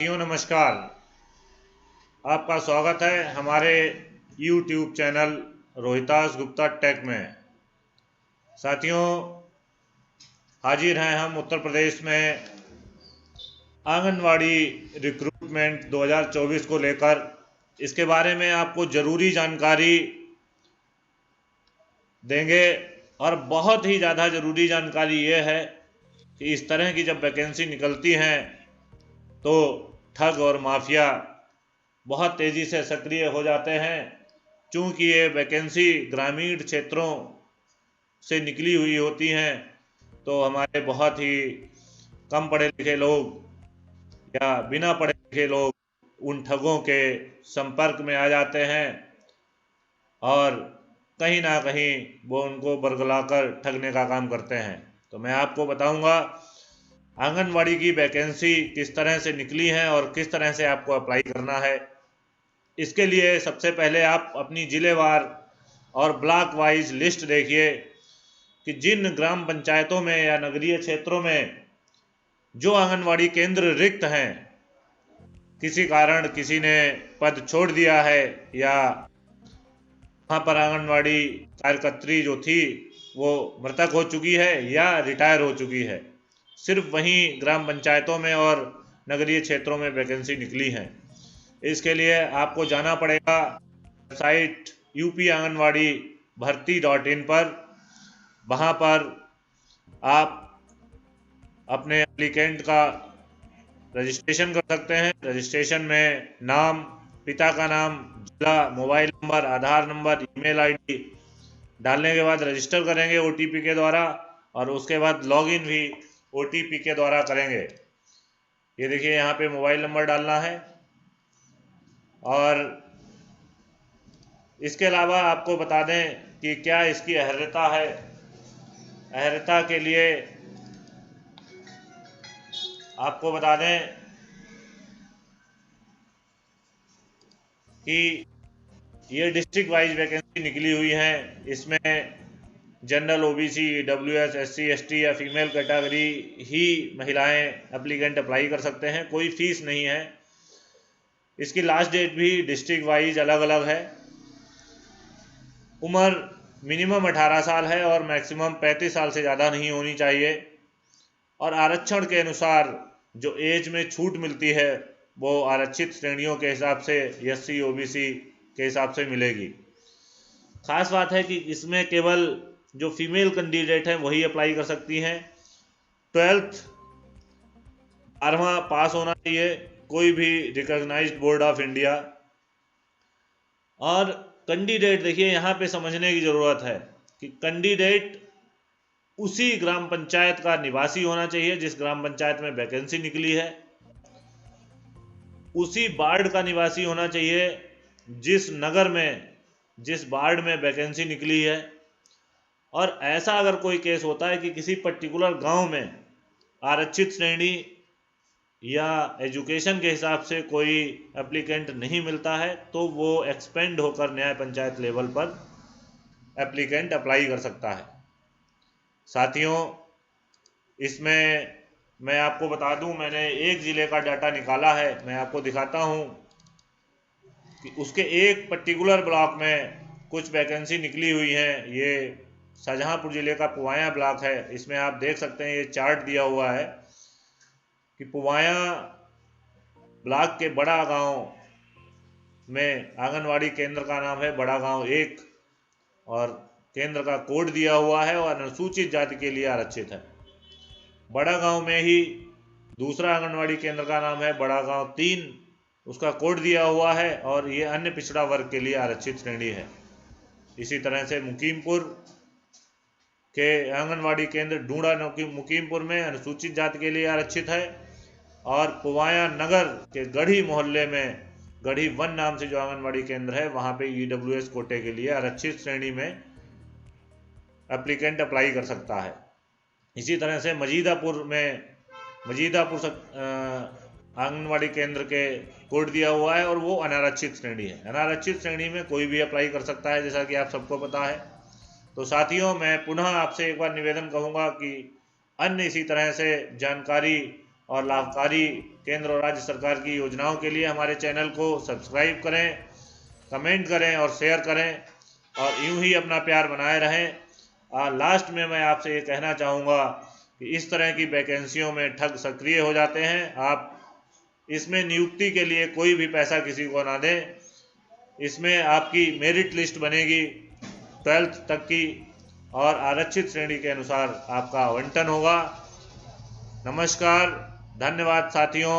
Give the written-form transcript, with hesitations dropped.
साथियों नमस्कार। आपका स्वागत है हमारे YouTube channel Rohitas Gupta tech में। साथियों, हाजिर हैं हम उत्तर प्रदेश में आंगनवाड़ी रिक्रूटमेंट 2024 को लेकर। इसके बारे में आपको ज़रूरी जानकारी देंगे और बहुत ही ज़्यादा ज़रूरी जानकारी ये है कि इस तरह की जब वैकेंसी निकलती हैं तो ठग और माफिया बहुत तेज़ी से सक्रिय हो जाते हैं। चूँकि ये वैकेंसी ग्रामीण क्षेत्रों से निकली हुई होती हैं तो हमारे बहुत ही कम पढ़े लिखे लोग या बिना पढ़े लिखे लोग उन ठगों के संपर्क में आ जाते हैं और कहीं ना कहीं वो उनको बरगलाकर ठगने का काम करते हैं। तो मैं आपको बताऊंगा आंगनवाड़ी की वैकेंसी किस तरह से निकली है और किस तरह से आपको अप्लाई करना है। इसके लिए सबसे पहले आप अपनी जिलेवार और ब्लॉक वाइज लिस्ट देखिए कि जिन ग्राम पंचायतों में या नगरीय क्षेत्रों में जो आंगनवाड़ी केंद्र रिक्त हैं, किसी कारण किसी ने पद छोड़ दिया है या वहाँ पर आंगनवाड़ी कार्यकर्त्री जो थी वो मृतक हो चुकी है या रिटायर हो चुकी है, सिर्फ वहीं ग्राम पंचायतों में और नगरीय क्षेत्रों में वैकेंसी निकली है। इसके लिए आपको जाना पड़ेगा वेबसाइट यूपी आंगनवाड़ी भर्ती.in पर। वहाँ पर आप अपने एप्लीकेंट का रजिस्ट्रेशन कर सकते हैं। रजिस्ट्रेशन में नाम, पिता का नाम, जिला, मोबाइल नंबर, आधार नंबर, ईमेल आईडी डालने के बाद रजिस्टर करेंगे ओटीपी के द्वारा और उसके बाद लॉगिन भी ओटीपी के द्वारा करेंगे। ये देखिए यहाँ पे मोबाइल नंबर डालना है और इसके अलावा आपको बता दें कि क्या इसकी अहर्यता है। अहर्यता के लिए आपको बता दें कि ये डिस्ट्रिक्ट वाइज वैकेंसी निकली हुई है। इसमें general, OBC, EWS, SC, ST या फीमेल कैटेगरी ही महिलाएं एप्लीकेंट अप्लाई कर सकते हैं। कोई फीस नहीं है। इसकी लास्ट डेट भी डिस्ट्रिक्ट वाइज अलग अलग है। उम्र मिनिमम 18 साल है और मैक्सिमम 35 साल से ज़्यादा नहीं होनी चाहिए। और आरक्षण के अनुसार जो एज में छूट मिलती है वो आरक्षित श्रेणियों के हिसाब से एससी ओबीसी के हिसाब से मिलेगी। खास बात है कि इसमें केवल जो फीमेल कैंडिडेट हैं वही अप्लाई कर सकती हैं। 12th 12वां पास होना चाहिए कोई भी रिकॉग्नाइज्ड बोर्ड ऑफ इंडिया। और कैंडिडेट देखिए यहाँ पे समझने की ज़रूरत है कि कैंडिडेट उसी ग्राम पंचायत का निवासी होना चाहिए जिस ग्राम पंचायत में वैकेंसी निकली है। उसी वार्ड का निवासी होना चाहिए जिस नगर में, जिस वार्ड में वैकेंसी निकली है। और ऐसा अगर कोई केस होता है कि किसी पर्टिकुलर गांव में आरक्षित श्रेणी या एजुकेशन के हिसाब से कोई एप्लीकेंट नहीं मिलता है तो वो एक्सपेंड होकर न्याय पंचायत लेवल पर एप्लीकेंट अप्लाई कर सकता है। साथियों, इसमें मैं आपको बता दूं, मैंने एक ज़िले का डाटा निकाला है। मैं आपको दिखाता हूं कि उसके एक पर्टिकुलर ब्लॉक में कुछ वैकेंसी निकली हुई हैं। ये शाहजहांपुर ज़िले का पुवाया ब्लॉक है। इसमें आप देख सकते हैं, ये चार्ट दिया हुआ है कि पुवाया ब्लॉक के बड़ा गांव में आंगनवाड़ी केंद्र का नाम है बड़ा गांव 1 और केंद्र का कोड दिया हुआ है और अनुसूचित जाति के लिए आरक्षित है। बड़ा गांव में ही दूसरा आंगनवाड़ी केंद्र का नाम है बड़ा गांव 3, उसका कोड दिया हुआ है और ये अन्य पिछड़ा वर्ग के लिए आरक्षित श्रेणी है। इसी तरह से मुकीमपुर के आंगनवाड़ी केंद्र डूंडा मुकीमपुर में अनुसूचित जाति के लिए आरक्षित है। और पुवाया नगर के गढ़ी मोहल्ले में गढ़ी 1 नाम से जो आंगनवाड़ी केंद्र है वहाँ पे ईडब्ल्यूएस कोटे के लिए आरक्षित श्रेणी में एप्लीकेंट अप्लाई कर सकता है। इसी तरह से मजीदापुर आंगनवाड़ी केंद्र के कोड दिया हुआ है और वो अनारक्षित श्रेणी है। अनारक्षित श्रेणी में कोई भी अप्लाई कर सकता है, जैसा कि आप सबको पता है। तो साथियों, मैं पुनः आपसे एक बार निवेदन कहूँगा कि अन्य इसी तरह से जानकारी और लाभकारी केंद्र और राज्य सरकार की योजनाओं के लिए हमारे चैनल को सब्सक्राइब करें, कमेंट करें और शेयर करें और यूं ही अपना प्यार बनाए रहें। लास्ट में मैं आपसे ये कहना चाहूँगा कि इस तरह की वैकेंसियों में ठग सक्रिय हो जाते हैं। आप इसमें नियुक्ति के लिए कोई भी पैसा किसी को ना दें। इसमें आपकी मेरिट लिस्ट बनेगी 12th तक की और आरक्षित श्रेणी के अनुसार आपका आवंटन होगा। नमस्कार, धन्यवाद साथियों।